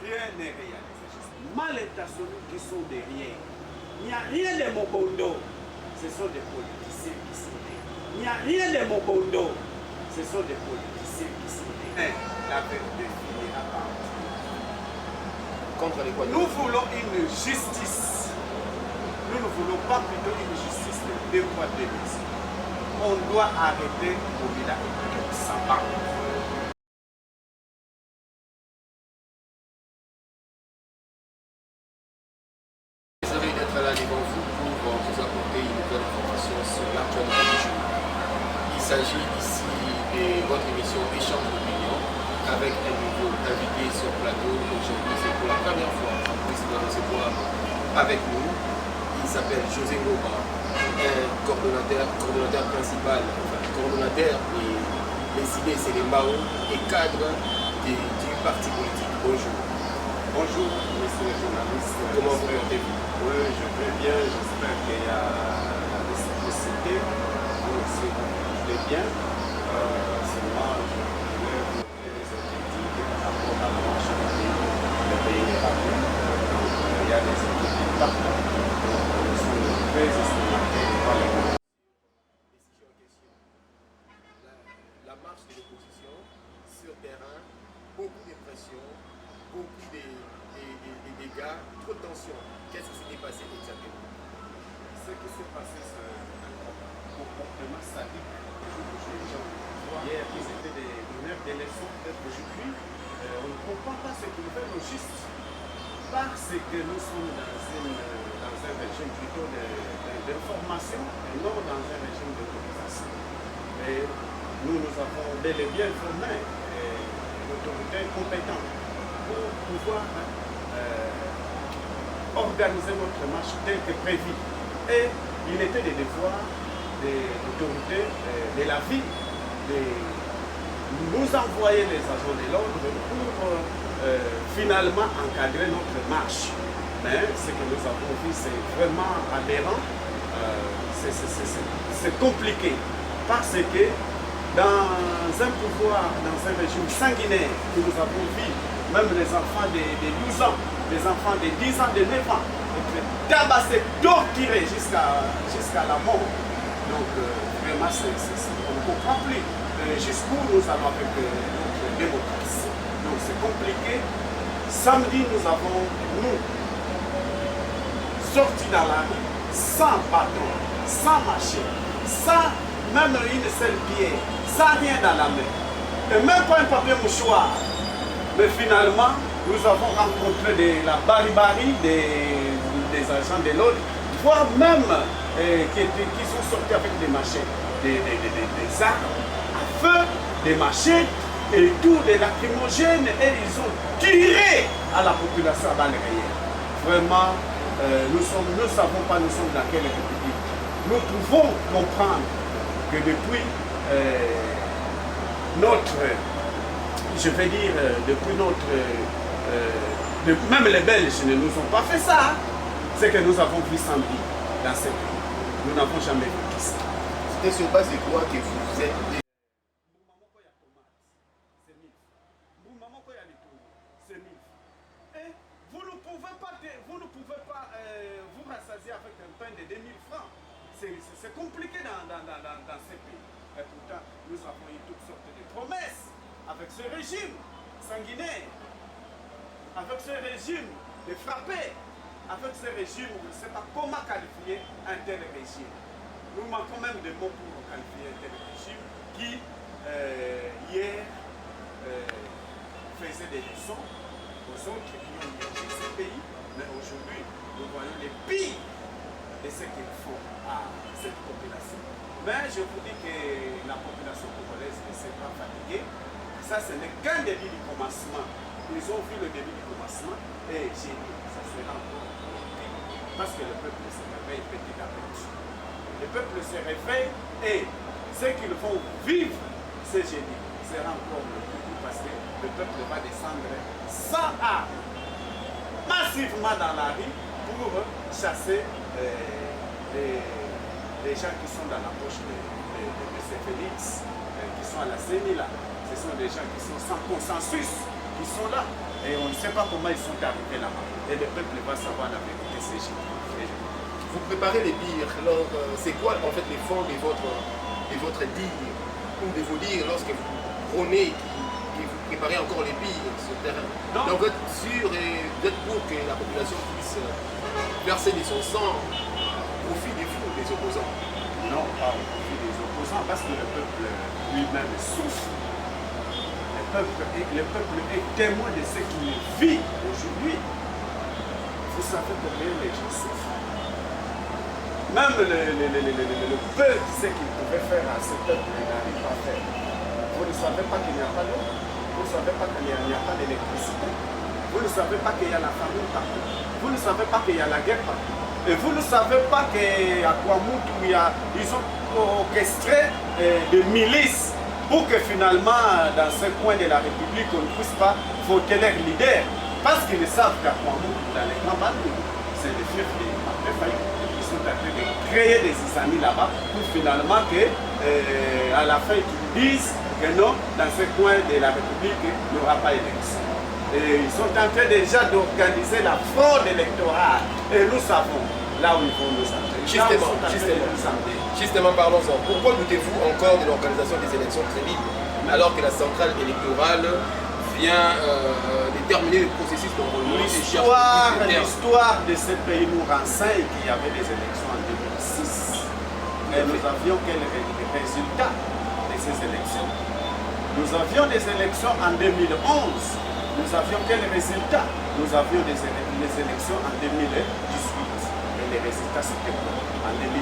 rien n'est réalisé. Mal intentionnés qui sont derrière. Il n'y a rien de Mobondo. Ce sont des politiciens qui sont derrière. Il n'y a rien de Mobondo. Ce sont des politiciens qui sont derrière. La vérité finira par contre les quoi? Nous voulons une justice. Nous ne voulons pas plutôt une justice de deux poids, deux mesures. On doit arrêter Kabila et Samba. Désolé d'être là devant vous pour vous apporter une nouvelle information sur l'actualité du jour. Il s'agit ici de votre émission Échange d'opinion avec un nouveau invité sur plateau. Aujourd'hui, c'est pour la première fois un président de ce recevoir avec nous. Il s'appelle José Ngoma, un coordonnateur principal, enfin coordonnateur des idées, c'est les Mao et cadre du parti politique. Bonjour. Bonjour, monsieur le journaliste. Comment vous portez-vous? Oui, je vais bien. J'espère qu'il y a la réciprocité. Vous aussi, vous allez bien. Seulement, je voulais vous donner les objectifs par rapport à la marche du pays. Le pays est ravi. Donc, il y a des objectifs partout. Donc, nous sommes très estimatés par les gens. La marche de l'opposition sur terrain, beaucoup de pression, beaucoup de dégâts, trop de tension. Qu'est-ce qui s'était passé exactement? Ce qui s'est passé, c'est un comportement sadique des gens. Hier, ils étaient des donneurs de leçons, peut-être aujourd'hui. On ne comprend pas ce qu'ils veulent au juste. Parce que nous sommes dans un régime plutôt d'information et non dans un régime d'autorisation. Et nous avons bel et bien formé l'autorité compétente pour pouvoir organiser notre marche tel que prévu. Et il était des devoirs des autorités de la ville de nous envoyer les agents de l'ordre pour finalement encadrer notre marche. Mais ce que nous avons vu, c'est vraiment aberrant. C'est compliqué parce que dans un pouvoir, dans un régime sanguinaire que nous avons vu, même les enfants de 12 ans, les enfants de 10 ans, de 9 ans, être tabassés, torturés jusqu'à la mort. Donc vraiment, on ne comprend plus jusqu'où nous allons avec notre démocratie. Donc c'est compliqué. Samedi, nous avons, sorti dans la rue, sans bâton, sans machine, sans même une seule pierre, sans rien dans la main, et même pas un papier mouchoir. Mais finalement, nous avons rencontré la barbarie des agents de l'ordre, voire même qui sont sortis avec des machettes, des armes à feu, des machettes et tout, des lacrymogènes, et ils ont tiré à la population à balles réelles. Vraiment, nous ne savons pas nous sommes dans quelle république. Nous pouvons comprendre que depuis même les Belges ne nous ont pas fait ça. C'est que nous avons vu samedi dans ce pays. Nous n'avons jamais vu ça. C'était sur base de quoi que vous êtes... Et vous ne pouvez pas vous rassasier avec un pain de 2000 francs. C'est compliqué dans ces pays. Et pourtant, nous avons eu toutes sortes de promesses avec ce régime sanguinaire, avec ce régime de frapper, avec ce régime, on ne sait pas comment qualifier un tel régime. Nous manquons même de mots pour qualifier un tel régime qui, hier, faisait des leçons aux autres qui ont dirigé ce pays, mais aujourd'hui, nous voyons les pires de ce qu'ils font à cette population. Mais je vous dis que la population congolaise ne s'est pas fatiguée. Ça, ce n'est qu'un début du commencement. Ils ont vu le début du commencement et j'ai dit, ça sera encore pire. Parce que le peuple se réveille petit à petit. Le peuple se réveille et ce qu'ils vont vivre ce jeudi sera encore le plus parce que le peuple va descendre sans armes, massivement dans la rue pour chasser les gens qui sont dans la poche de M. Félix, qui sont à la CENI là. Ce sont des gens qui sont sans consensus, qui Ils sont là. Et on ne sait pas comment ils sont arrivés là-bas. Et le peuple va savoir la vérité, c'est Jésus. Vous préparez les bires. Alors, c'est quoi en fait les fonds de votre dire ou de vos dires lorsque vous prônez et vous préparez encore les bires sur le terrain? Donc vous êtes sûr et vous êtes pour que la population puisse verser de son sang au profit des fous, des opposants? Non, pas au profit des opposants, parce que le peuple lui-même souffre. Le peuple est témoin de ce qu'il vit aujourd'hui. Vous savez combien les gens souffrent. Même le peu de ce qu'il pouvait faire à ce peuple, il n'arrive pas à faire. Vous ne savez pas qu'il n'y a pas d'eau. Vous ne savez pas qu'il n'y a pas d'électricité. Vous ne savez pas qu'il y a la famine partout. Vous ne savez pas qu'il y a la guerre partout. Et vous ne savez pas qu'à Kwamoutou, ils ont orchestré des milices pour que finalement, dans ce coin de la République, on ne puisse pas voter leur leader. Parce qu'ils savent qu'à Kwamoutou, dans les grands bandes, c'est le fief des Martin Fayou. Ils sont en train de créer des amis là-bas pour finalement que, à la fin, ils disent que non, dans ce coin de la République, il n'y aura pas d'élection. Et ils sont en train déjà d'organiser la fraude électorale. Et nous savons là où ils vont nous amener. Justement, parlons-en. Pourquoi doutez-vous encore de l'organisation des élections crédibles alors que la centrale électorale vient déterminer le processus d'enrôlement? L'histoire de ce pays nous renseigne qu'il y avait des élections en 2006. Et nous avions quel résultat de ces élections? Nous avions des élections en 2011. Nous avions quel résultat? Nous avions des élections en 2018. Et les résultats c'était quoi? En 2006,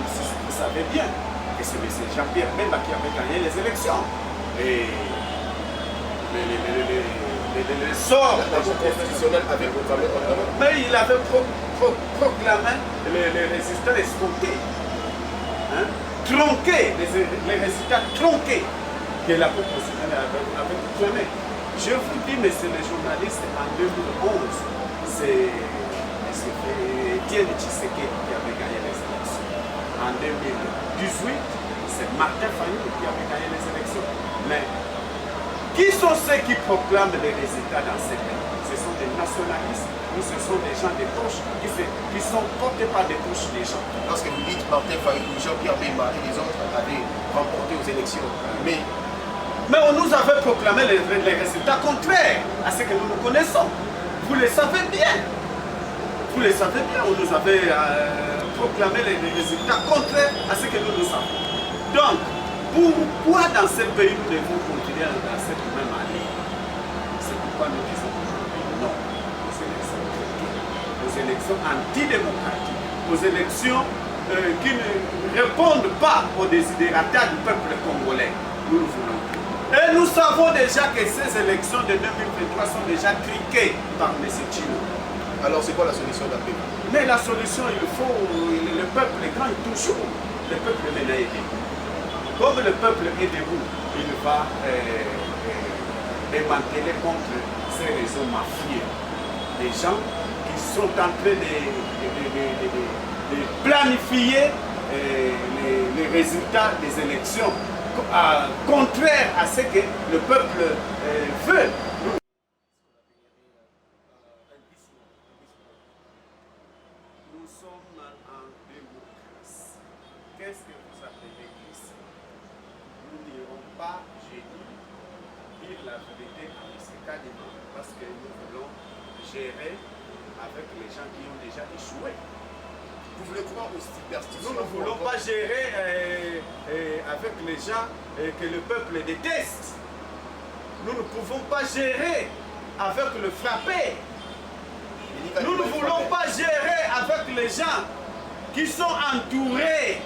vous savez bien que c'est M. Jean-Pierre Bemba qui avait gagné les élections. Et le sort constitutionnel avait proclamé. Mais il avait proclamé les résultats escomptés. Hein? Tronqués, les résultats tronqués que la Cour constitutionnelle avait proclamé. Je vous dis, messieurs les journalistes, en 2011, c'est Étienne Tshisekedi qui avait gagné les élections. En 2018, c'est Martin Fayou qui avait gagné les élections. Mais qui sont ceux qui proclament les résultats dans ces pays? Ce sont des nationalistes ou ce sont des gens des poches qui sont portés par des poches des gens. Lorsque vous dites Martin Fayou, Jean-Pierre Bemba et les autres avaient remporté aux élections, mais on nous avait proclamé les résultats contraires à ce que nous nous connaissons. Vous le savez bien. Vous le savez bien, on nous avait proclamé les résultats contraires à ce que nous savons. Donc, pourquoi dans ce pays nous devons continuer dans cette même année? C'est pourquoi nous disons aujourd'hui non aux élections antidémocratiques, aux élections qui ne répondent pas aux désidératas du peuple congolais. Nous ne voulons plus. Et nous savons déjà que ces élections de 2023 sont déjà truquées par M. Tshilombo. Alors c'est quoi la solution d'après vous? Mais la solution, il faut, le peuple est grand et toujours, le peuple maintenant est debout. Comme le peuple est debout, il va démanteler contre ces réseaux mafieux. Des gens qui sont en train de planifier les résultats des élections contraire à ce que le peuple veut. Nous sommes en démocratie. Qu'est-ce que vous appelez glissement? Nous n'irons pas dire la vérité à M. Kadima parce que nous voulons gérer avec les gens qui ont déjà échoué. Vous voulez croire aux superstitions? Nous ne voulons pas gérer avec les gens que le peuple déteste. Nous ne pouvons pas gérer avec le frappé. Nous ne voulons pas gérer avec les gens qui sont entourés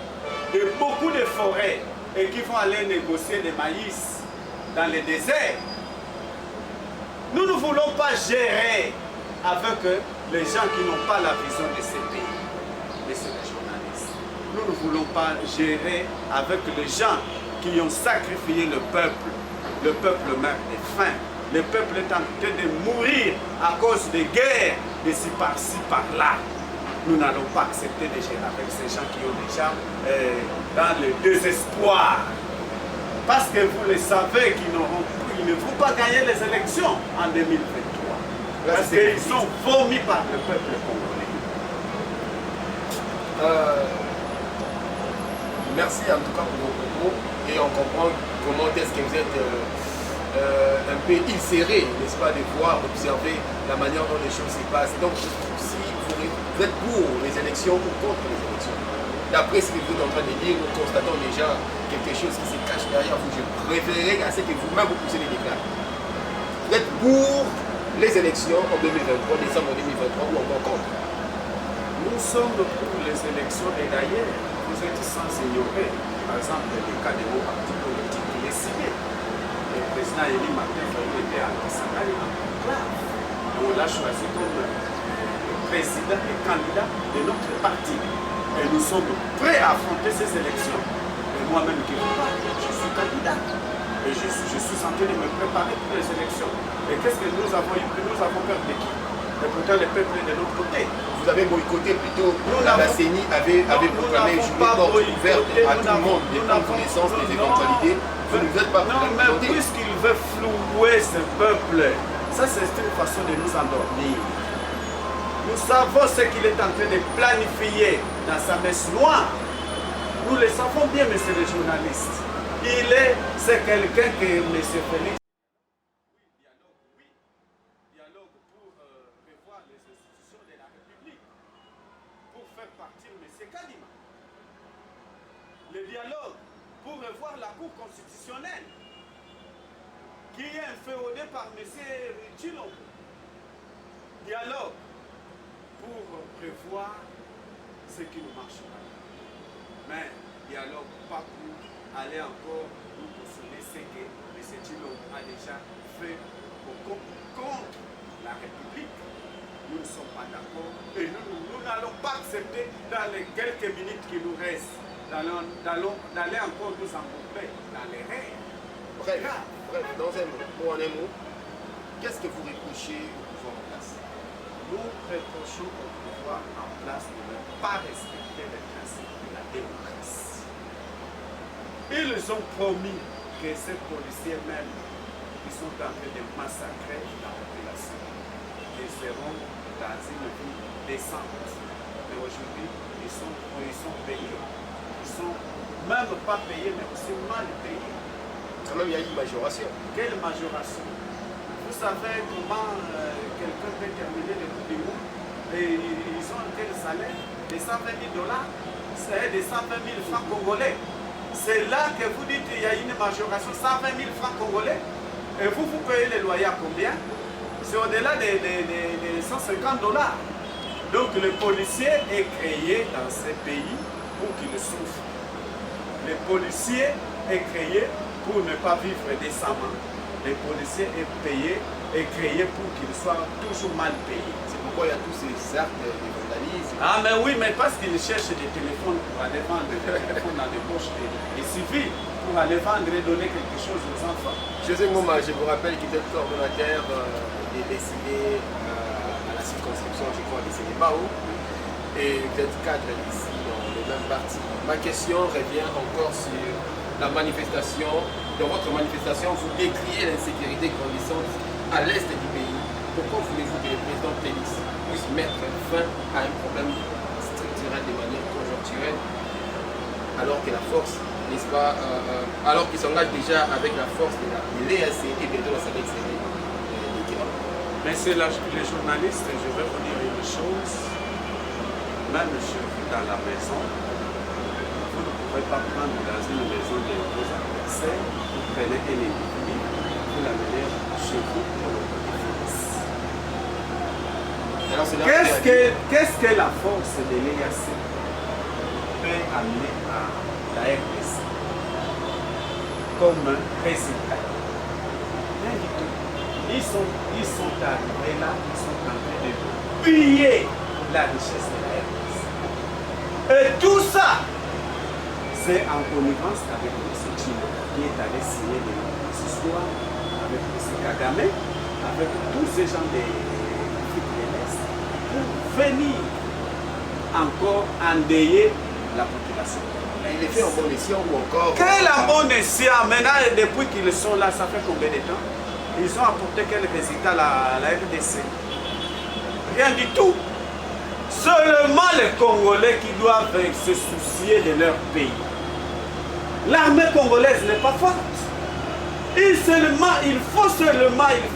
de beaucoup de forêts et qui vont aller négocier des maïs dans les déserts. Nous ne voulons pas gérer avec les gens qui n'ont pas la vision de ces pays. Messieurs les journalistes, nous ne voulons pas gérer avec les gens qui ont sacrifié le peuple. Le peuple meurt de faim. Le peuple est en train de mourir à cause des guerres, de ci par-ci, par-là. Nous n'allons pas accepter de gérer avec ces gens qui ont déjà dans le désespoir. Parce que vous le savez qu'ils ne vont pas gagner les élections en 2023. Parce qu'ils sont vomis par le peuple congolais. Merci en tout cas pour vos propos et on comprend comment est-ce que vous êtes un peu inséré, n'est-ce pas, de voir, d'observer la manière dont les choses se passent. Donc, si vous êtes pour les élections ou contre les élections, d'après ce que vous êtes en train de dire, nous constatons déjà quelque chose qui se cache derrière vous. Je préférerais à ce que vous-même vous poussez les déclats. Vous êtes pour les élections en 2023, décembre 2023 ou encore contre? Nous sommes pour les élections et d'ailleurs, vous êtes sans ignorer, par exemple, le cas de vos partis politiques, il est signé. Le président Elie Martin Fayulu était à Kisangani en conclave. On l'a choisi comme président et candidat de notre parti. Et nous sommes prêts à affronter ces élections. Et moi-même qui vous parle, je suis candidat. Et je suis en train de me préparer pour les élections. Et qu'est-ce que nous avons eu? Nous avons peur de qui? Et pourtant le peuple est de notre côté. Vous avez boycotté plutôt, la CENI avait proclamé une journée porte ouverte à tout le monde, de prendre connaissance des éventualités. Vous ne vous êtes pas non, mais puisqu'il veut flouer ce peuple, ça c'est une façon de nous endormir. Nous savons ce qu'il est en train de planifier dans sa messe noire. Nous le savons bien, monsieur le journaliste. C'est quelqu'un que M. Félix. Oui, dialogue pour revoir les institutions de la République, pour faire partir M. Kadima. Le dialogue pour revoir la Cour constitutionnelle, qui est inféodée par M. Chilombo. Dialogue pour prévoir ce qui ne marche pas. Mais dialogue pas pour aller encore nous consoler ce que M. Chilombo a déjà fait contre la République. Nous ne sommes pas d'accord et nous n'allons pas accepter dans les quelques minutes qui nous restent d'aller encore nous envelopper dans les rêves. Bref, dans un mot, qu'est-ce que vous reprochez au pouvoir en place? Nous reprochons au pouvoir en place de ne pas respecter les principes de la démocratie. Ils ont promis que ces policiers même qui sont en train de massacrer la population, ils seront dans une vie décente. Mais aujourd'hui, ils sont payés. Ils sont même pas payés, mais aussi mal payés. Quand même, il y a une majoration. Quelle majoration? Vous savez comment quelqu'un peut terminer le bout du mois et ils ont quel salaire? Des 120 000 $, c'est des 120 000 francs congolais. C'est là que vous dites qu'il y a une majoration, 120 000 francs congolais. Et vous payez les loyers à combien? C'est au-delà des 150 $. Donc le policier est créé dans ces pays pour qu'il souffre. Le policier est créé pour ne pas vivre décemment. Le policier est payé et créé pour qu'il soit toujours mal payé. C'est pourquoi il y a tous ces actes de vandalisme. Ah mais oui, mais parce qu'ils cherchent des téléphones pour aller vendre des téléphones dans les poches des civils, pour aller vendre et donner quelque chose aux enfants. José Ngoma, je vous rappelle qu'il est coordonnateur des décidés à la circonscription, je crois, de Sénébao. Et vous êtes cadre ici dans le même parti. Ma question revient encore sur la manifestation. Dans votre manifestation, vous décriez l'insécurité grandissante à l'est du pays. Pourquoi voulez-vous que le président Félix puisse mettre fin à un problème structurel de manière conjoncturelle alors que la force, n'est-ce pas, alors qu'il s'engage déjà avec la force de l'EAC et bientôt la SADC? Mais c'est les journalistes, je vais vous dire une chose, même chez vous dans la maison, vous ne pouvez pas prendre dans une maison de vos adversaires, vous prenez un individu, vous l'amenez chez vous pour le défense. Qu'est-ce que la force de l'EAC peut amener à la RDC comme résultat? Rien du tout. Ils sont arrivés là, ils sont en train de piller la richesse de la RDC. Et tout ça, c'est en connivence avec M. Chino, qui est allé signer ce soir avec M. Kagame, avec tous ces gens d'Afrique de l'Est, pour venir encore endeuiller la population. Il est fait en bon escient ou encore... Quel en bon escient? Maintenant, depuis qu'ils sont là, ça fait combien de temps? Ils ont apporté quel résultat à la RDC? Rien du tout. Seulement les Congolais qui doivent se soucier de leur pays. L'armée congolaise n'est pas forte. Il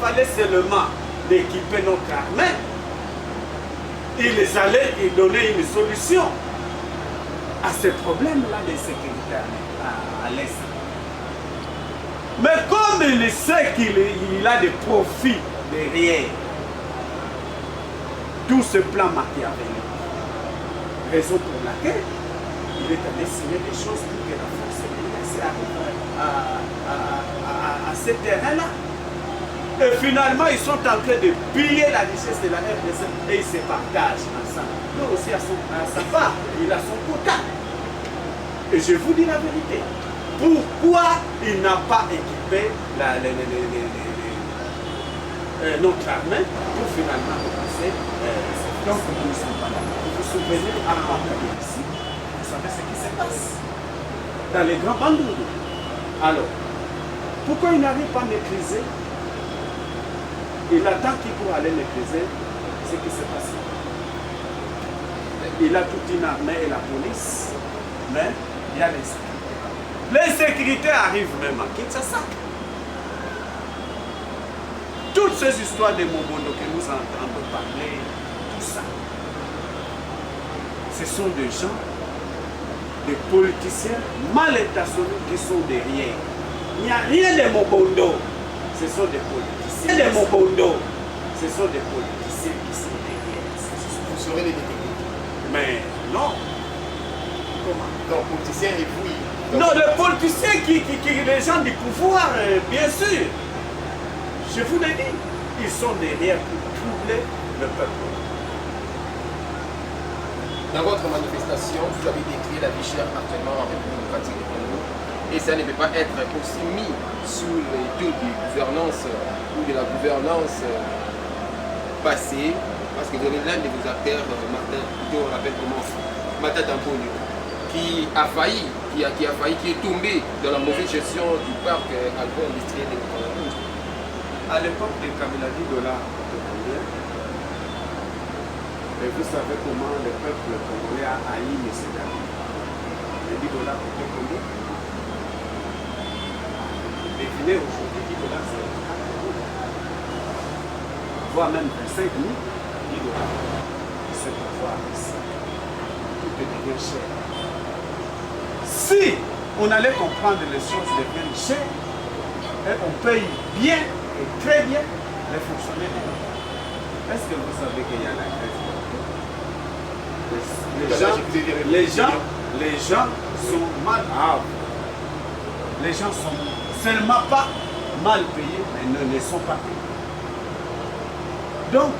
fallait seulement d'équiper notre armée. Ils allaient y donner une solution à ce problème-là de sécurité à l'Est. Mais comme il sait qu'il a des profits derrière tout ce plan machiavélique, raison pour laquelle il est allé signer des choses pour que la force arrive à ce terrain-là. Et finalement, ils sont en train de piller la richesse de la RDC et ils se partagent ensemble. Lui aussi a sa part, il a son quota. Et je vous dis la vérité. Pourquoi il n'a pas équipé notre armée pour finalement repasser donc nous ne sommes pas là. Vous vous souvenez à ici, vous savez ce qui se passe dans les grands bandits. Alors, pourquoi il n'arrive pas à maîtriser? Il attend qui pour aller maîtriser ce qui s'est passé. Il a toute une armée et la police, mais il y a l'insécurité. L'insécurité arrive même à Kinshasa. Toutes ces histoires de Mobondo que nous entendons parler, tout ça, ce sont des gens, des politiciens mal intentionnés qui sont derrière. Il n'y a rien de Mobondo. Ce sont des politiciens. Des Mobondo. Ce sont des politiciens qui sont derrière. Vous saurez les détecter. Mais non. Comment? Donc, politiciens et vous. Non, les politiciens qui les gens du pouvoir, bien sûr. Je vous l'ai dit, ils sont derrière pour troubler le peuple. Dans votre manifestation, vous avez décrit la vie chère actuellement en République démocratique du Congo. Et ça ne peut pas être aussi mis sous le dos de gouvernance ou de la gouvernance passée, parce que vous avez l'un de vos acteurs, Martin, plutôt on l'appelle comment, Martin Tamponio, qui est tombé dans la mauvaise gestion du parc agro-industriel de Congo. À l'époque de Kabila Dola, et vous savez comment le peuple congolais a haï M. David. Le $10 coûtait combien? Devinez aujourd'hui, $10 c'est 4 €. Voire même 25 000, $10. C'est pourquoi tout devient cher. Si on allait comprendre les choses deviennent chères, et on paye bien et très bien les fonctionnaires de l'État. Est-ce que vous savez qu'il y a la grève? Les gens sont mal. Les gens sont seulement pas mal payés, mais ne les sont pas payés. Donc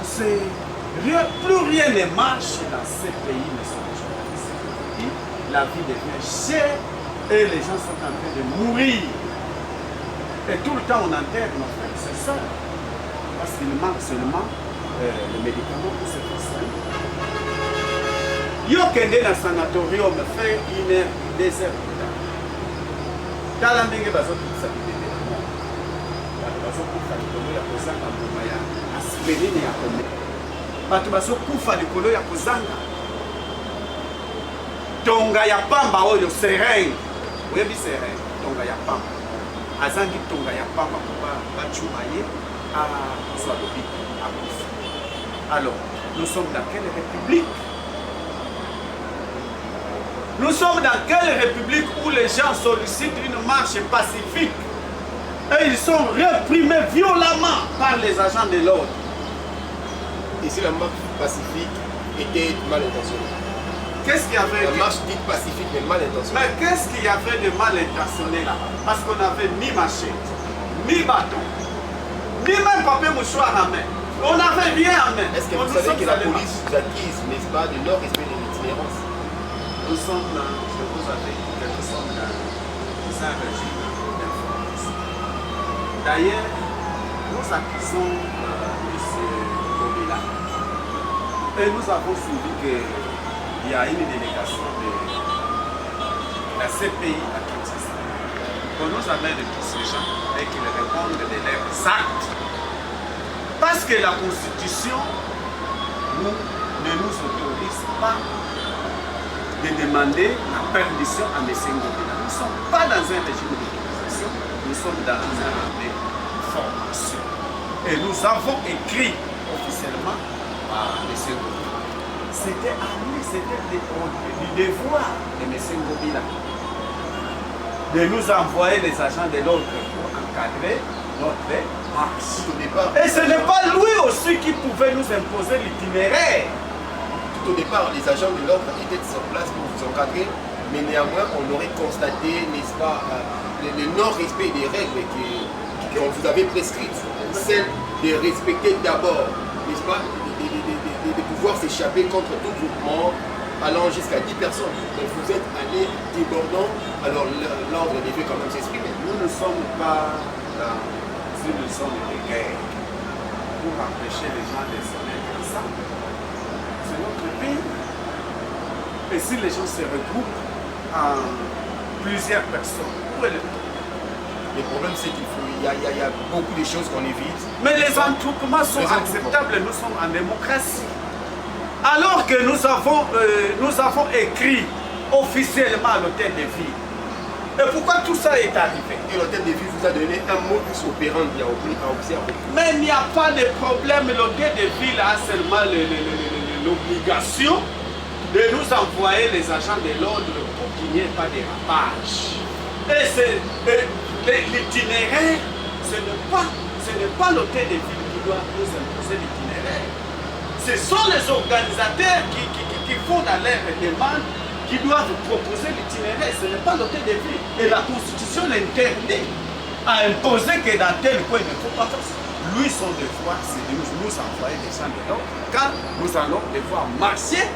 plus rien ne marche dans ces pays, ne sont jamais. La vie devient chère et les gens sont en train de mourir. Et tout le temps on enterre nos frères et sœurs parce qu'il manque seulement le médicament pour se faire soigner. Yo kende na sanatorium fait 1 heure, 2 heures plus tard. Tala ndenge bazokisa bidebe na mo. Bato bazokufa likolo ya kozanga mbuma ya aspirine ya komela. Bato bazokufa likolo ya kozanga tonga ya pamba oyo seringue. Oyebi seringue, tonga ya pamba. Azangi tonga ya pamba pour bachuma ye à Zwadobi, à Kouf. Alors, nous sommes dans quelle république? Nous sommes dans quelle république où les gens sollicitent une marche pacifique et ils sont réprimés violemment par les agents de l'ordre? Et si la marche pacifique était mal intentionnée? Qu'est-ce qu'il y avait? La marche dite pacifique mais mal intentionnée. Mais qu'est-ce qu'il y avait de mal intentionné là-bas? Parce qu'on n'avait ni machette, ni bâton, ni même papier mouchoir à main. On n'avait rien à main. Est-ce que vous savez que la police vous accuse, n'est-ce pas, de non-respect de l'itinérance? Nous sommes dans, je vous avais dit que nous sommes dans un régime d'information. D'ailleurs, nous accusons M. Kobila et nous avons suivi qu'il y a une délégation la CPI à Kinshasa. Qu'on nous amène tous ces gens et qu'ils répondent de leurs actes. Parce que la Constitution ne nous autorise pas de demander la permission à M. Ngobila. Nous ne sommes pas dans un régime d'autorisation, nous sommes dans un régime de formation. Et nous avons écrit officiellement à M. Ngobila. C'était à lui, c'était du devoir de M. Ngobila de nous envoyer les agents de l'ordre pour encadrer notre marche. Et ce n'est pas lui aussi qui pouvait nous imposer l'itinéraire. Au départ, les agents de l'ordre étaient sur place pour vous encadrer, mais néanmoins, on aurait constaté, n'est-ce pas, le non-respect des règles qu'on vous avait prescrites, celle de respecter d'abord, n'est-ce pas, de pouvoir s'échapper contre tout groupement allant jusqu'à 10 personnes. Donc vous êtes allés débordant, alors l'ordre devait quand même s'exprimer. Nous ne sommes pas dans une zone de guerre pour empêcher les gens de se mettre ensemble. C'est notre pays. Et si les gens se regroupent en plusieurs personnes, où est le problème? Le problème, c'est qu'il y a beaucoup de choses qu'on évite. Mais les attroupements sont acceptables, nous sommes en démocratie. Alors que nous avons écrit officiellement à l'hôtel de ville. Et pourquoi tout ça est arrivé? Et l'hôtel de ville vous a donné un modus operandi à observer. Mais il n'y a pas de problème. L'hôtel de ville a seulement l'obligation de nous envoyer les agents de l'ordre pour qu'il n'y ait pas de rapage. Et l'itinéraire, ce n'est pas l'hôtel de ville qui doit nous imposer l'itinéraire. Ce sont les organisateurs qui font dans leur demande qui doivent proposer l'itinéraire. Ce n'est pas l'hôtel de ville. Et la Constitution l'interdit à imposer que dans tel coin il ne faut pas faire ça. Lui, son devoir, c'est de nous envoyer des gens de l'ordre quand nous allons devoir marcher,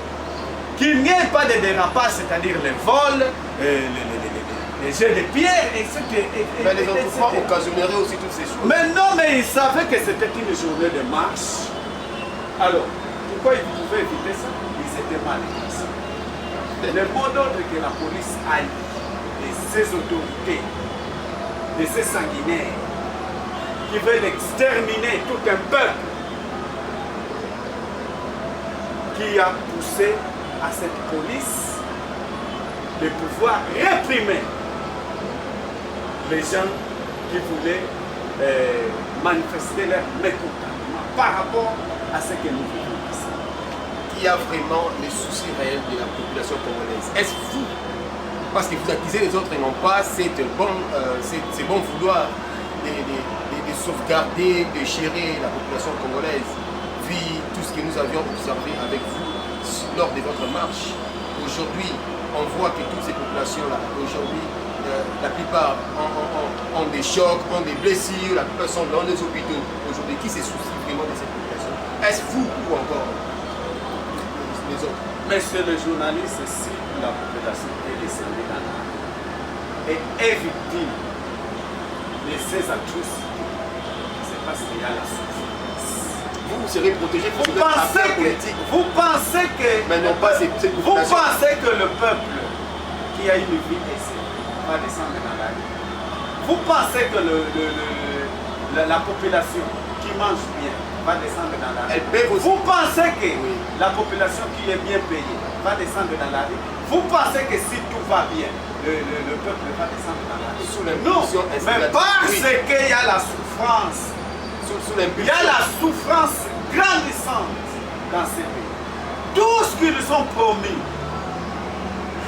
qu'il n'y ait pas de dérapage, c'est-à-dire les vols, les jets de pierre, etc. Mais les entreprises occasionneraient aussi toutes ces choses. Mais non, mais ils savaient que c'était une journée de marche. Alors, pourquoi ils pouvaient éviter ça? Ils étaient mal placés. Le mot d'ordre que la police aille et ses autorités, de ces sanguinaires, qui veulent exterminer tout un peuple, qui a poussé à cette police de pouvoir réprimer les gens qui voulaient manifester leur mécontentement par rapport à ce que nous vivons ici. Qui a vraiment les soucis réels de la population congolaise? Est-ce vous? Parce que vous accusez les autres et non pas c'est bon vouloir de sauvegarder, de gérer la population congolaise, vu tout ce que nous avions observé avec vous lors de votre marche. Aujourd'hui, on voit que toutes ces populations-là, aujourd'hui, la plupart ont des chocs, ont des blessures, la plupart sont dans les hôpitaux. Aujourd'hui, qui se soucie vraiment de cette population? Est-ce vous ou encore les autres? Monsieur le journaliste, si la population est descendue dans la rue et est victime de ces atrocités, c'est parce qu'il y a la souffrance. Vous serez protégé pour vous pensez que mais non pas cette population. Vous pensez que le peuple qui a une vie ici va descendre dans la rue? Vous pensez que la population qui mange bien va descendre dans la rue? Vous pensez que la population qui est bien payée va descendre dans la rue? Vous pensez que si tout va bien, le peuple va descendre dans la rue? Non, mais parce qu'il y a la souffrance. Il y a la souffrance grandissante dans ces pays. Tout ce qu'ils nous ont promis,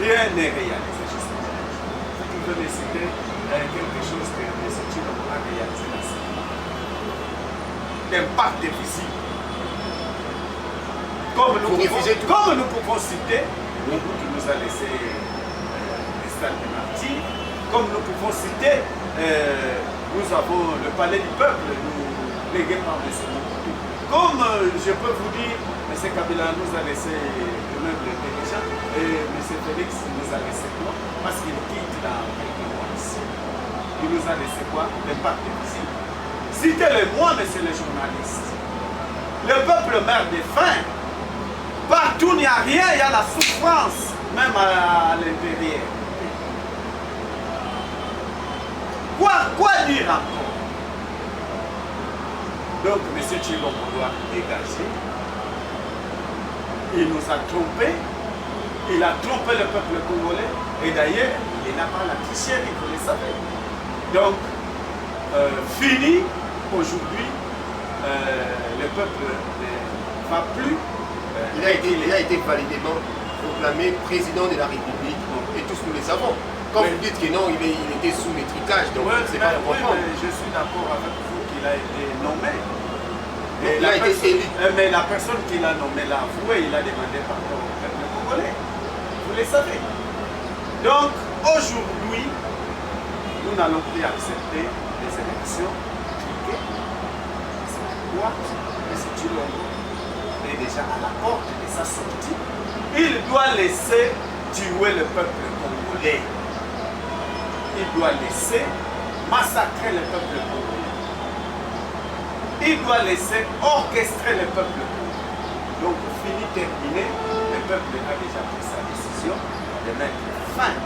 rien n'est réalisé. Vous pouvez me citer quelque chose que M. Tshilombo a réalisé dans ce pays. L'impact est visible. Comme nous pouvons citer le bout qui nous a laissé les stades de martyrs, comme nous pouvons citer, nous avons le palais du peuple, légué par M. Mobutu. Comme je peux vous dire, M. Kabila nous a laissé le meuble intelligent et M. Félix nous a laissé quoi? Parce qu'il quitte dans quelques mois ici. Il nous a laissé quoi? L'impact visible. Citez-le-moi, monsieur le journaliste. Le peuple meurt de faim. Partout il n'y a rien, il y a la souffrance, même à l'intérieur. quoi dire encore? Donc, M. Tshilombo doit dégager. Il nous a trompés. Il a trompé le peuple congolais. Et d'ailleurs, il n'a pas la tricherie, vous le savez. Donc, fini, aujourd'hui, le peuple ne va plus. Il a été validément proclamé président de la République. Et tous nous le savons. Quand vous dites que non, il était sous maîtrisage, donc c'est pas important. Mais je suis d'accord avec vous qu'il a été nommé. Et il a été élu. Mais la personne qui l'a nommé l'a avoué, il a demandé pardon au peuple congolais. Vous le savez. Donc, aujourd'hui, nous n'allons plus accepter les élections truquées. C'est pourquoi M. Tshilombo est déjà à la porte de sa sortie. Il doit laisser tuer le peuple congolais. Il doit laisser massacrer le peuple congolais. Il doit laisser orchestrer le peuple congolais. Donc, fini, terminé, le peuple a déjà pris sa décision de mettre fin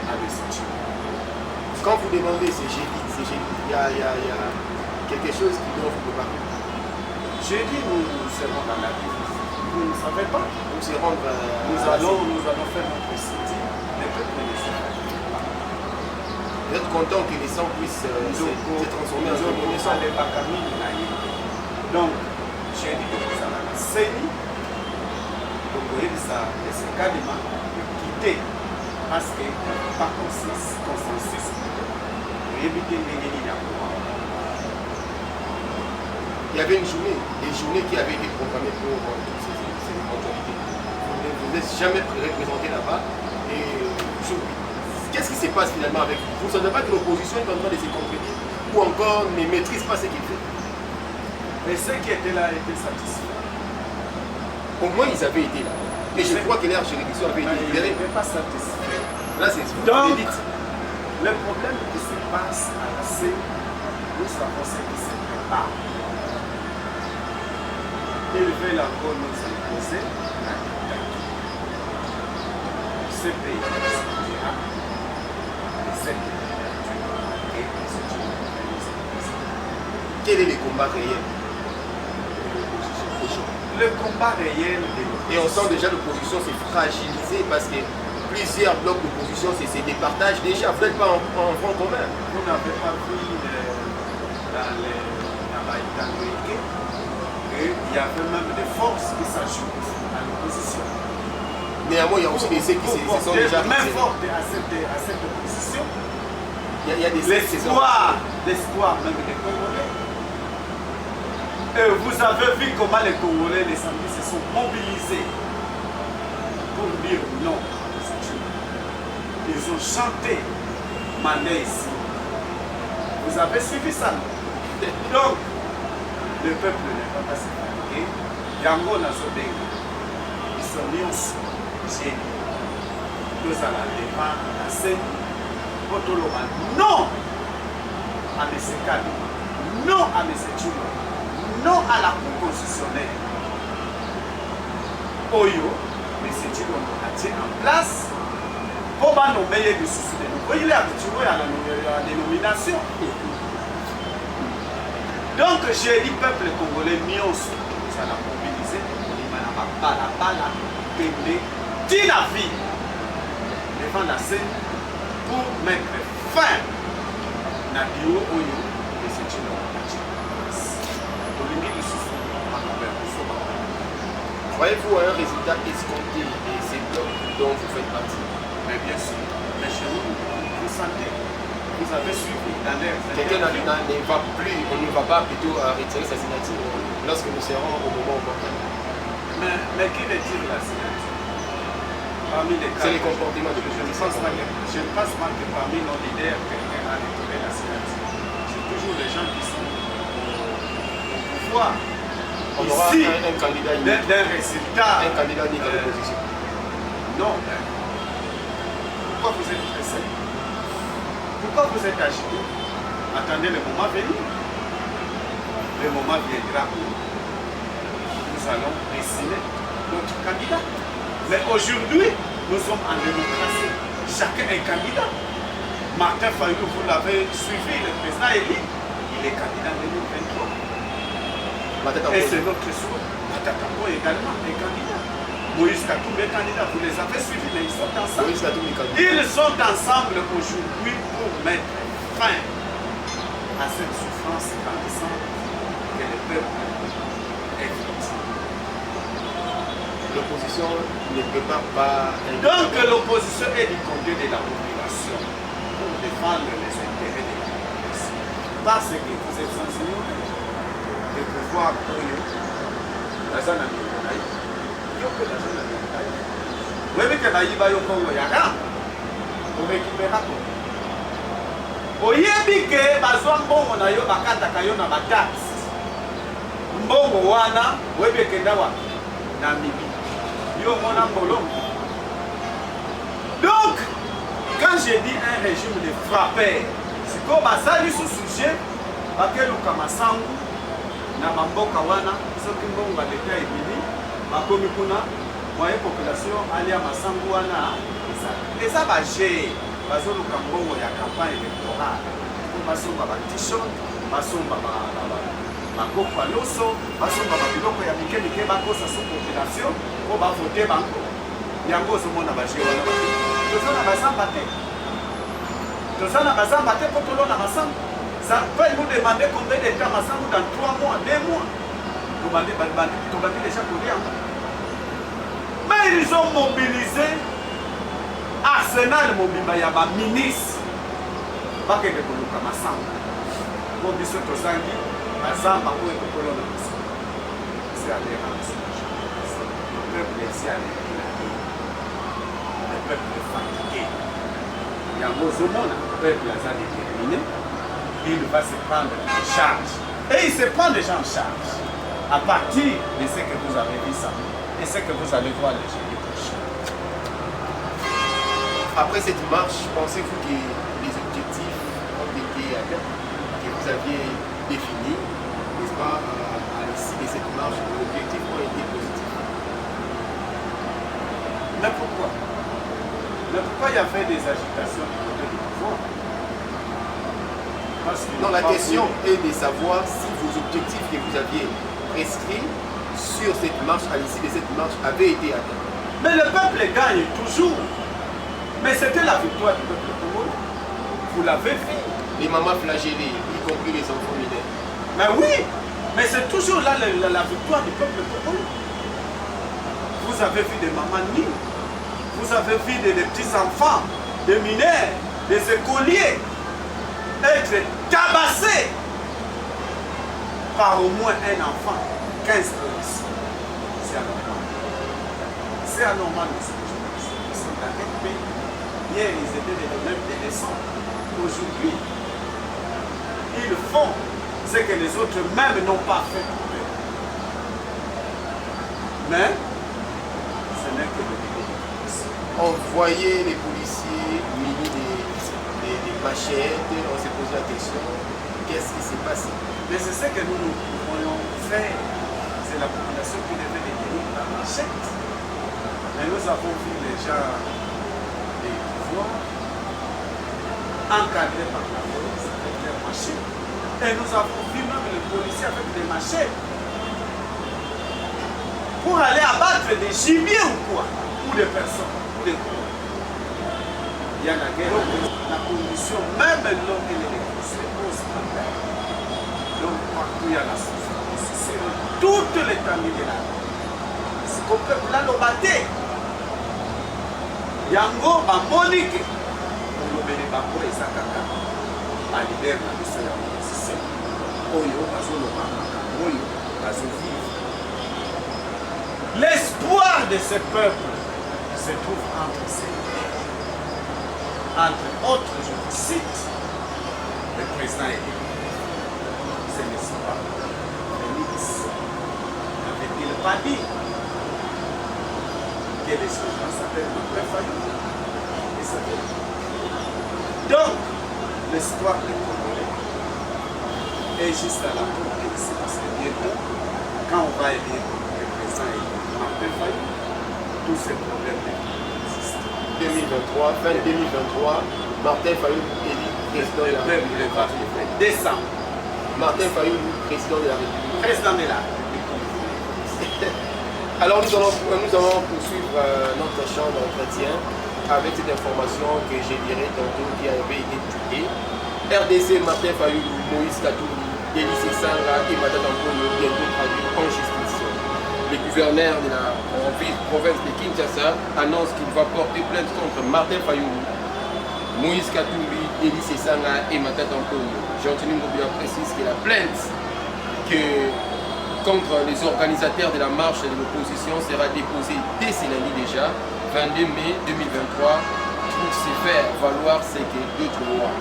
à M. Tshilombo. Quand vous demandez jeudi, il y a quelque chose qui doit vous préparer. Jeudi, nous serons dans la ville. Vous ne savez pas. Nous allons faire notre sitting. Le peuple ne sait pas. Vous êtes content que les sangs puissent se transformer en monnaie sans les Bakami. Donc, j'ai dit que ça va saigner. Donc, vous voyez que ça, c'est carrément quitter. Parce qu'il n'y a pas consensus. Vous voyez que il y avait une journée, des journées qui avaient été programmées pour toutes ces éventualités. Vous n'êtes jamais représenté là-bas. Et qu'est-ce qui se passe finalement avec vous? Vous ne savez pas que l'opposition est en train de se compléter ou encore ne maîtrise pas ce qu'il fait? Mais ceux qui étaient là étaient satisfaits. Au moins ils avaient été là. Et je crois que leur juridiction avait été libérée. Ils n'étaient pas satisfaits. Là c'est ce que vous dites. Le problème qui se passe à la CENI, nous savons ce qui se prépare. Ils veulent encore nous imposer la dictature. Ce pays sortira de cette dictature et de ce qui nous impose. Quel est le combat réel? Le combat réel de l'opposition. Et on sent déjà l'opposition s'est fragilisée parce que plusieurs blocs d'opposition se départagent déjà. Vous n'êtes pas en front commun. Vous n'avez pas vu dans l'Équé qu'il y avait même des forces qui s'ajoutent à l'opposition. Néanmoins, il y a aussi des ceux qui se sont déjà même fortes à cette opposition. Il y a des l'espoir même des Congolais. Et vous avez vu comment les Congolais, les samedis, se sont mobilisés pour dire non. Ils ont chanté Mané ici. Vous avez suivi ça, non? Donc, le peuple ne va pas se fatiguer. Yango Nazobenga, ils sont mis génie. Nous allons défendre la scène. Potoloma, non à M. Kadi, non à M. Tshilombo, non à la Cour constitutionnelle. Oyo, M. Tshilombo a tient en place pour nommer des soucis de nous. Il est habitué à la dénomination. Donc, j'ai dit, peuple congolais, Nyonso, nous allons mobiliser, la vie devant la scène pour mettre fin à Bio Oyo et c'est une Voyez-vous un résultat escompté de ces blocs dont vous faites partie? Mais bien sûr, mais chez nous, vous sentez, vous avez suivi dans l'air. Quelqu'un ne va plus, on ne va pas plutôt retirer sa signature lorsque nous serons au moment où on va. Mais qui retire la signature? C'est les comportements de je ne pense pas que parmi nos leaders, quelqu'un a retiré la signature. C'est toujours les gens qui sont au pouvoir. On aura un candidat unique. D'un résultat. Un candidat unique à l'opposition. Non, mais pourquoi vous êtes pressé? Pourquoi vous êtes agité? Attendez le moment venir. Le moment viendra où nous allons dessiner notre candidat. Mais aujourd'hui, nous sommes en démocratie. Chacun est candidat. Martin Fayou, vous l'avez suivi, le président élu, il est candidat en 2023. Et c'est notre sourd. Matatambo également est candidat. Moïse Katumbi est candidat. Vous les avez suivis, mais ils sont ensemble. Ils sont ensemble aujourd'hui pour mettre fin à cette souffrance grandissante que le peuple est victime. L'opposition ne prépare pas... Donc l'opposition est du côté de la population pour défendre les intérêts de la population. Parce que vous êtes sensibles de pouvoir pour eux. La zone américaine. Il y a que la zone américaine. Vous voyez que Naïba y a Congo Yara. Vous récupérez quoi? Oyebi ke bazwa mbongo na yo bakataka yo na bataxe. Mbongo wana oyebi ekenda wapi? Na Mibi. Yo mona Mbolomo. Donc, quand j'ai dit un régime de frappeurs, c'est comme basali sous sujet bakeluka masangu na mamboka wana soki mbongo ba leta ebili bakomi kuna moyen population alia masangu wana eza baje bazoluka mbongo ya campagne électorale po basomba ba t-shirt basomba bakoko ya loso basomba babiloko ya mike mike bakosa so population po bavote bango yango ozomona baje wana toza na bazamba te toza na bazamba te po tolona masango. Ça peut nous demander combien de temps masango dans 3 mois, 2 mois. Vous avez déjà connu. Mais ils ont mobilisé Arsenal Mobimba Yaba ministre. Pas que de Koluka Masango. Pour dire ce que vous avez dit, Mazamba pour être colonne. C'est adhérence. Le peuple est ici à l'équilibre. Le peuple est fatigué. Il y a un mot au monde, le peuple est déterminé. Il va se prendre en charge. Et il se prend déjà en charge à partir de ce que vous avez dit ça et ce que vous allez voir le jeudi prochain. Après cette marche, pensez-vous que les objectifs ont été atteints, que vous aviez définis, n'est-ce pas, à l'issue de cette marche, les objectifs ont été positifs? Mais pourquoi? Mais pourquoi il y avait des agitations du côté du pouvoir? Non, la question est de savoir si vos objectifs que vous aviez prescrits sur cette marche, à l'issue de cette marche, avaient été atteints. Mais le peuple gagne toujours. Mais c'était la victoire du peuple congolais. Vous l'avez vu. Les mamans flagellées, y compris les enfants mineurs. Mais oui, mais c'est toujours là la victoire du peuple congolais. Vous avez vu des mamans nues. Vous avez vu des petits enfants, des mineurs, des écoliers être tabassés par au moins un enfant, 15 policiers. C'est anormal. C'est anormal aussi. Ils sont dans quel pays? Hier, ils étaient même des leçons. Aujourd'hui, ils font ce que les autres même n'ont pas fait pour eux. Mais, ce n'est que le début. On voyait les policiers munis des machettes, on s'est posé la question, qu'est-ce qui s'est passé? Mais c'est ce que nous pourrions faire. C'est la population qui devait détenir la machette. Mais nous avons vu les gens des pouvoirs encadrés par la police avec leurs machettes. Et nous avons vu même les policiers avec des machettes pour aller abattre des gibiers ou quoi, ou des personnes, ou des quoi. Il y a la guerre, la pollution, même l'eau et l'électricité pose problème. Donc partout il y a la souffrance, sur toute l'étendue de la vie. C'est qu'on peut là le battre. Yango, ma monique, on le bénit pas pour les akaka. À l'hiver, la mission de l'opposition. Oyo, bazo le mama, oyo, bazo vivre. L'espoir de ce peuple se trouve entre ces deux. Entre autres, je vous cite le président élu. Ce n'est pas Félix. N'avait-il pas dit que les gens s'appellent Martin Fayou? Donc, l'espoir des Congolais est juste à la portée ici, parce que bientôt, quand on va élire le président élu Martin Fayou, tous ces problèmes existent. 2023, fin 2023, Martin Fayoulou, élu président de la République. Décembre. Martin Fayoulou, président de la République. Président de la République. Alors nous allons poursuivre notre champ d'entretien avec cette information que je dirais tantôt qui avait été tuée. RDC, Martin Fayoulou, Moïse Katoumi, Denis Sanga et Madame Ampono bientôt traduits en justice. Le gouverneur de la province de Kinshasa annonce qu'il va porter plainte contre Martin Fayoulou, Moïse Katoumi, Denis Sanga et Madame Ampono. Jean-Tini Ngobila précise que la plainte contre les organisateurs de la marche de l'opposition sera déposée dès ce lundi déjà, 22 mai 2023, pour se faire valoir ce que d'autres lois.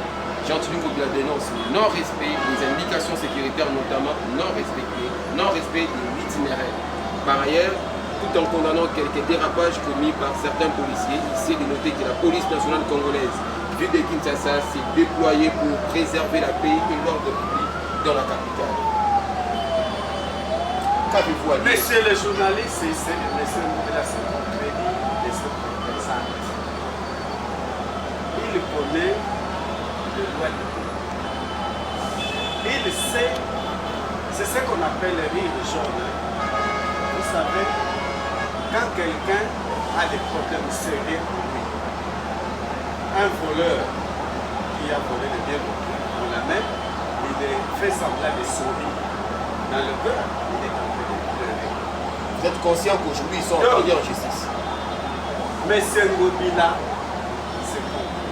Jean-Tini Ngobila dénonce le non-respect des indications sécuritaires, notamment non-respect de l'itinéraire. Par ailleurs, tout en condamnant quelques dérapages commis par certains policiers, il s'est de noter que la police nationale congolaise, vue de Kinshasa, s'est déployée pour préserver la paix et l'ordre public dans la capitale. Qu'avez-vous à dire? Monsieur le journaliste, c'est monsieur Ngobila se contredit de ce présente. Il connaît le droit de pays. Il sait, c'est ce qu'on appelle le rire jaune. Vous savez, quand quelqu'un a des problèmes sérieux pour lui, un voleur qui a volé le bien on la même, il fait semblant de sourire. Dans le cœur, il est en train de pleurer. Vous êtes conscient qu'aujourd'hui ils sont entendus en justice? Mais c'est Ngobila, c'est compris.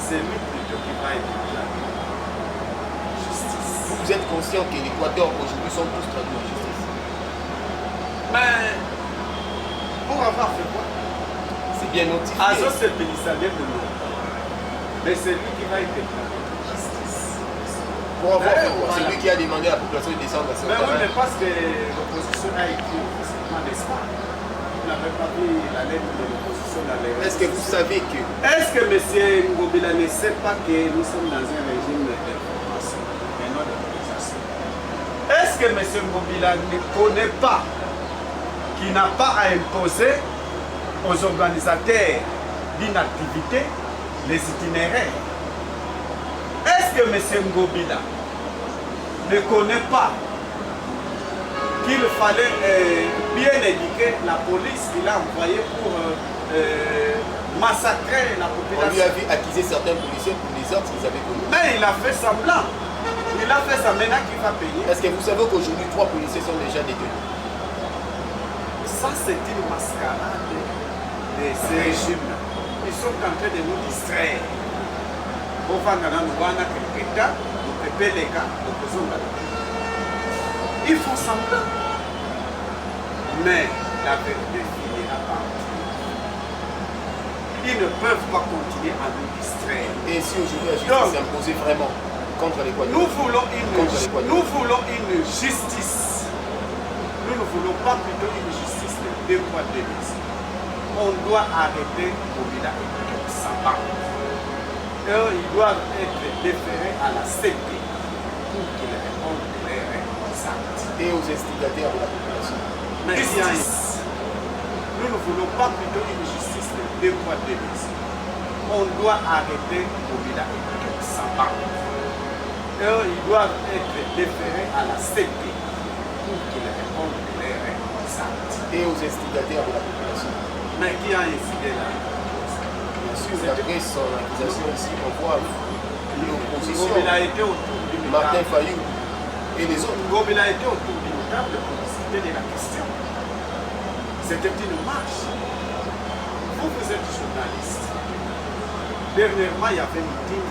C'est lui plutôt qui va être clairé. Justice. Vous êtes conscient que l'Équateur aujourd'hui sont tous traduits en justice? Mais pour avoir fait quoi? C'est bien notifié. Azo c'est Pélissadien de nous. Mais c'est lui qui va être déclaré. Justice. Pour avoir fait quoi? Voilà. C'est lui qui a demandé à la population de descendre à ce Mais oui, terrain. mais parce que l'opposition a écrit officiellement, n'est-ce pas? Vous n'avez pas vu la lettre de l'opposition dans les réseaux. Est-ce que vous savez que Est-ce que M. Ngobila ne sait pas que nous sommes dans un régime d'information et non d'autorisation? Est-ce que M. Ngobila ne connaît pas qu'il n'a pas à imposer aux organisateurs d'une activité les itinéraires? Est-ce que M. Ngobila ne connaît pas qu'il fallait bien éduquer la police qu'il a envoyée pour massacrer la on lui population? avait accusé certains policiers pour des ordres qu'ils avaient commis? Mais il a fait semblant. Il a fait ça, maintenant qu'il va payer. Est-ce que vous savez qu'aujourd'hui 3 policiers sont déjà détenus? Ça, c'est une mascarade de ce régime-là. Ils sont en train de nous distraire. Ils font semblant. Mais la vérité finira par ils ne peuvent pas continuer à nous distraire. Et si aujourd'hui la justice s'imposait vraiment contre l'Équateur? Nous voulons une justice. Nous ne voulons pas plutôt une justice de 2 poids 2 mesures. On doit arrêter Ngobila et Samba. Ils doivent être déférés à la CP pour qu'ils répondent de leurs responsabilités. Et aux instigateurs de la population. Mais justice. Nous ne voulons pas plutôt une justice de 2 poids 2 mesures. On doit arrêter Ngobila et Samba. Ils doivent être déférés à la CP pour qu'ils répondent de leurs responsabilités. Et aux instigateurs de la population. Mais qui a instigé là? Bien sûr, d'après son accusation ici, on voit l'opposition, Ngobila était autour du Martin Fayoulou et les autres. Ngobila était autour d'une table pour discuter de la question. C'était une marche. Vous êtes journaliste. Dernièrement, il y avait une meeting